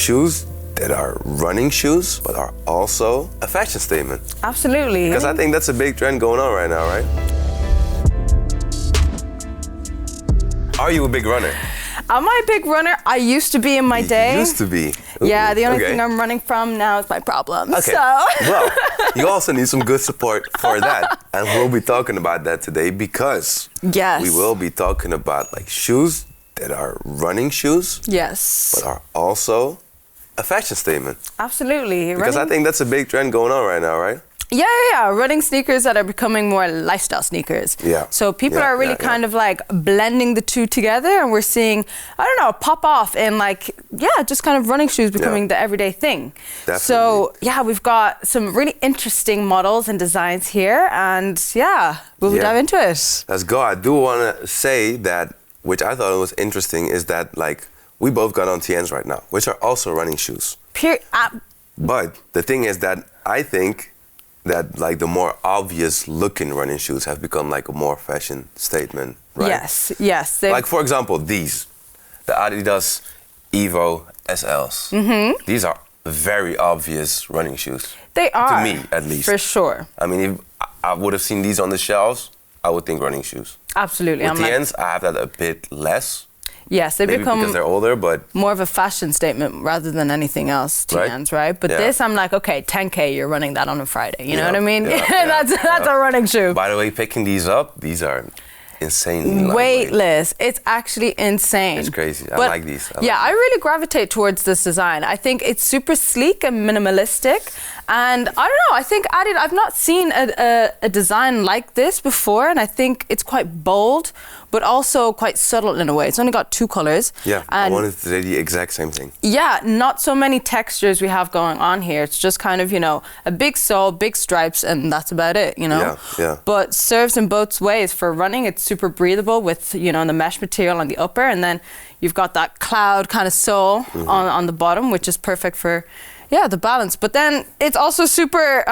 shoes that are running shoes, but are also a fashion statement. Absolutely. Because I think that's a big trend going on right now, right? Are you a big runner? Am I a big runner? I used to be in my day. Used to be. Ooh, yeah, the only thing I'm running from now is my problems. Okay. So. Well, you also need some good support for that. And we'll be talking about that today because we will be talking about like shoes that are running shoes. Yes. But are also a fashion statement. Absolutely. Because I think that's a big trend going on right now, right? Yeah. Running sneakers that are becoming more lifestyle sneakers. Yeah. So people are really kind of like blending the two together, and we're seeing, I don't know, pop off in like, just kind of running shoes becoming the everyday thing. Definitely. So we've got some really interesting models and designs here, and we'll dive into it. Let's go. I do want to say that, which I thought was interesting, is that like we both got on TNs right now, which are also running shoes. But the thing is that I think that like the more obvious looking running shoes have become like a more fashion statement, right? Yes. Like for example, the Adidas Evo SLs. Mm-hmm. These are very obvious running shoes. They are. To me, at least. For sure. I mean, if I would have seen these on the shelves, I would think running shoes. Absolutely. With TNs, I have that a bit less. Yes, they Maybe become because they're older, but more of a fashion statement rather than anything else. TNs, right? But this, I'm like, okay, 10K, you're running that on a Friday. You know what I mean? That's a running shoe. By the way, picking these up, these are insane. Weightless. It's actually insane. It's crazy. I like these. I really gravitate towards this design. I think it's super sleek and minimalistic. And I don't know, I think I've not seen a design like this before, and I think it's quite bold, but also quite subtle in a way. It's only got 2 colors. Yeah, I wanted to say the exact same thing. Yeah, not so many textures we have going on here. It's just kind of, a big sole, big stripes, and that's about it, Yeah. But serves in both ways. For running, it's super breathable with, the mesh material on the upper, and then you've got that cloud kind of sole on the bottom, which is perfect for the balance. But then it's also super,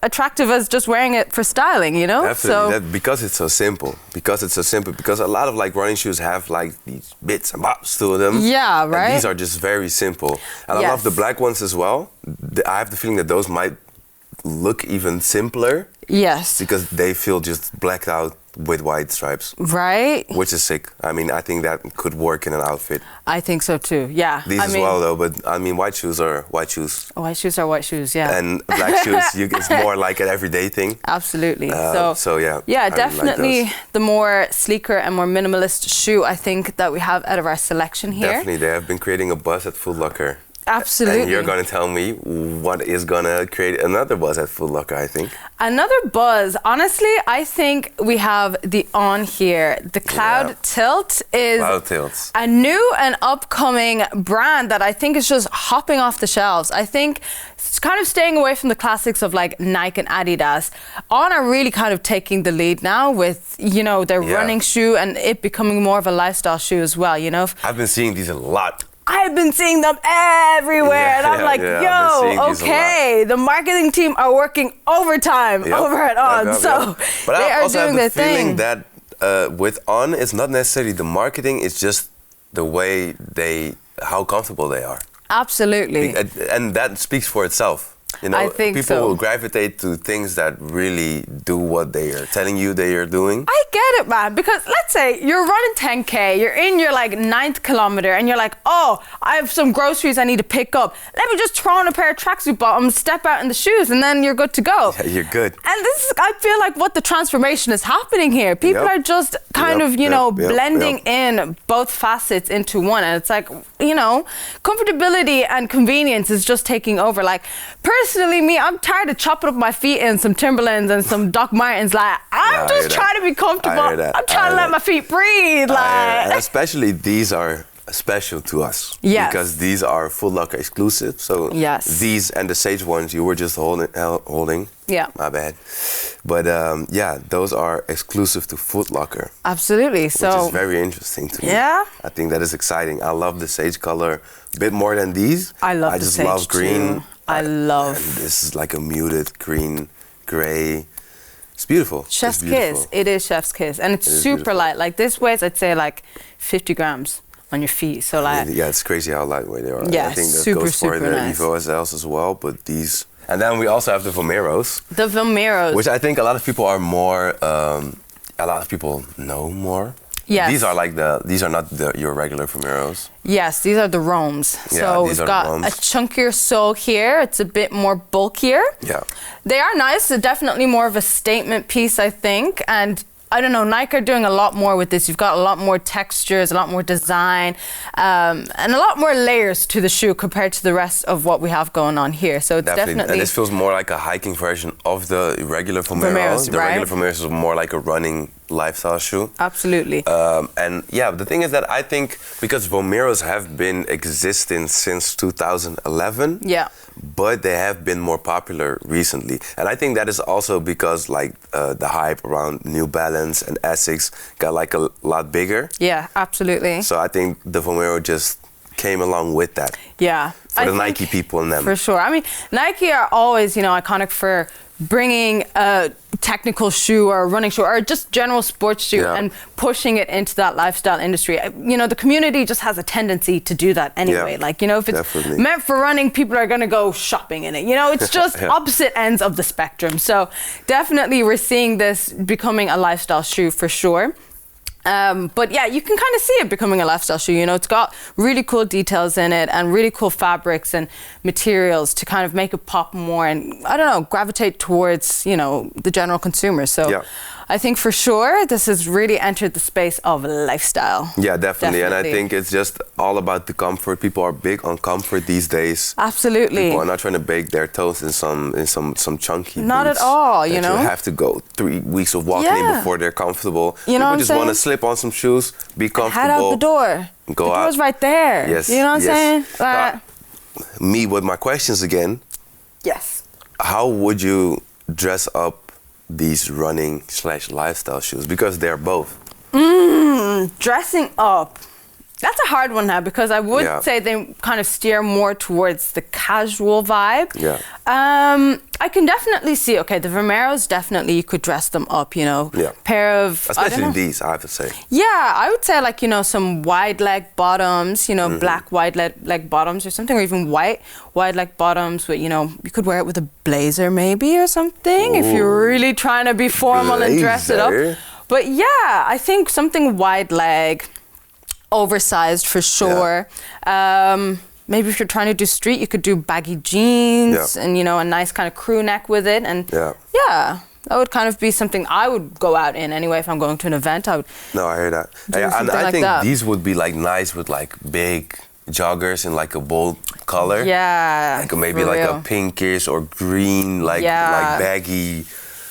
attractive as just wearing it for styling, Definitely, because it's so simple. Because a lot of like running shoes have like these bits and bobs to them. Yeah, right. And these are just very simple. And I love the black ones as well. I have the feeling that those might look even simpler. Yes. Because they feel just blacked out with white stripes. Right. Which is sick. I mean, I think that could work in an outfit. I think so too, yeah. These as well though, but I mean, white shoes are white shoes. White shoes are white shoes, yeah. And black shoes, it's more like an everyday thing. Absolutely. Yeah, definitely like the more sleeker and more minimalist shoe I think that we have out of our selection here. Definitely, they have been creating a buzz at Foot Locker. Absolutely. And you're going to tell me what is going to create another buzz at Foot Locker, I think. Another buzz. Honestly, I think we have the On here. The Cloudtilt is a new and upcoming brand that I think is just hopping off the shelves. I think it's kind of staying away from the classics of like Nike and Adidas. On are really kind of taking the lead now with, their running shoe and it becoming more of a lifestyle shoe as well, I've been seeing these a lot. I've been seeing them everywhere, and I'm like, okay, the marketing team are working overtime over at On, But they I are also doing have the their feeling thing. that with On, it's not necessarily the marketing, it's just the way how comfortable they are. Absolutely. And that speaks for itself. I think people will gravitate to things that really do what they are telling you they are doing. I get it, man, because let's say you're running 10K, you're in your like 9th kilometer, and you're like, oh, I have some groceries I need to pick up. Let me just throw on a pair of tracksuit bottoms, step out in the shoes, and then you're good to go. Yeah, you're good. And this is, I feel like what the transformation is happening here. People are just kind of, blending in both facets into one. And it's like, comfortability and convenience is just taking over. Like, personally, me, I'm tired of chopping up my feet in some Timberlands and some Doc Martens. Like, I'm just trying to be comfortable. I'm trying to let my feet breathe. Like, and especially these are special to us. Yes. Because these are Foot Locker exclusive. So these and the Sage ones you were just holding. Yeah. My bad. But those are exclusive to Foot Locker. Absolutely. Which is very interesting to me. Yeah. I think that is exciting. I love the Sage color a bit more than these. I just love green. Too. And this is like a muted green, gray. It's beautiful. Chef's kiss. It is chef's kiss. And it's super light. Like this weighs, I'd say like 50 grams on your feet. So like, yeah, it's crazy how lightweight they are. Yeah, I think that super, goes for the nice. Evo SLs as well, but these. And then we also have the Vomeros. The Vomeros. Which I think a lot of people are more, a lot of people know more. Yes. These are not your regular Vomeros. Yes, these are the Roams. Yeah, so we've got a chunkier sole here. It's a bit more bulkier. Yeah. They are nice. They're definitely more of a statement piece, I think. And I don't know, Nike are doing a lot more with this. You've got a lot more textures, a lot more design, and a lot more layers to the shoe compared to the rest of what we have going on here. So it's definitely... And this feels more like a hiking version of the regular Vomero. The regular Vomero is more like a running lifestyle shoe. Absolutely. And yeah, the thing is that I think because Vomeros have been existing since 2011, yeah, but they have been more popular recently. And I think that is also because like the hype around New Balance and Essex got like a lot bigger. Yeah, absolutely. So I think the Vomero just came along with that. Yeah. For the Nike people in them. For sure. I mean, Nike are always, you know, iconic for bringing a technical shoe or a running shoe or just general sports shoe and pushing it into that lifestyle industry. You know, the community just has a tendency to do that anyway. Yeah, like, you know, if it's meant for running, people are going to go shopping in it. You know, it's just opposite ends of the spectrum. So definitely we're seeing this becoming a lifestyle shoe for sure. But yeah, you can kind of see it becoming a lifestyle shoe. You know, it's got really cool details in it and really cool fabrics and materials to kind of make it pop more and, I don't know, gravitate towards, you know, the general consumer. So I think for sure this has really entered the space of lifestyle. Yeah, definitely. And I think it's just all about the comfort. People are big on comfort these days. Absolutely. People are not trying to bake their toes in some chunky Not boots at all, you know. You have to go 3 weeks of walking in before they're comfortable. You know, people just want to slip on some shoes, be comfortable. Head out the door. Go the out. door's right there. Yes. You know what I'm saying? Me with my questions again. Yes. How would you dress up these running / lifestyle shoes? Because they're both. Dressing up. That's a hard one now because I would say they kind of steer more towards the casual vibe. Yeah. I can definitely see, okay, the Vomeros, definitely you could dress them up, you know. Yeah. Pair of... Especially these, I have to say. Yeah, I would say like, you know, some wide leg bottoms, you know, black wide leg bottoms or something, or even white wide leg bottoms with, you know, you could wear it with a blazer maybe or something if you're really trying to be formal and dress it up. But yeah, I think something wide leg, oversized for sure. Maybe if you're trying to do street, you could do baggy jeans and, you know, a nice kind of crew neck with it. And yeah, that would kind of be something I would go out in anyway if I'm going to an event. I would. No, I hear that. And I think these would be like nice with like big joggers in like a bold color. Yeah. Like maybe like a pinkish or green, like baggy,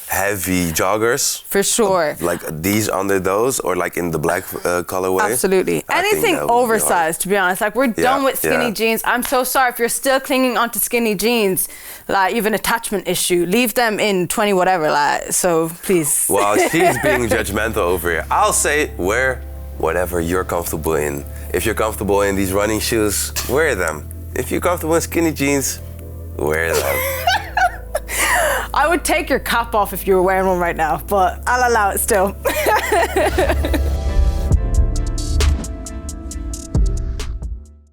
heavy joggers. For sure. Like these under those or like in the black colorway. Absolutely. Anything oversized, to be honest. Like we're done with skinny jeans. I'm so sorry if you're still clinging onto skinny jeans. Like you have an attachment issue. Leave them in 20 whatever. Like, so please. Well, she's being judgmental over here. I'll say wear whatever you're comfortable in. If you're comfortable in these running shoes, wear them. If you're comfortable in skinny jeans, wear them. I would take your cap off if you were wearing one right now, but I'll allow it still.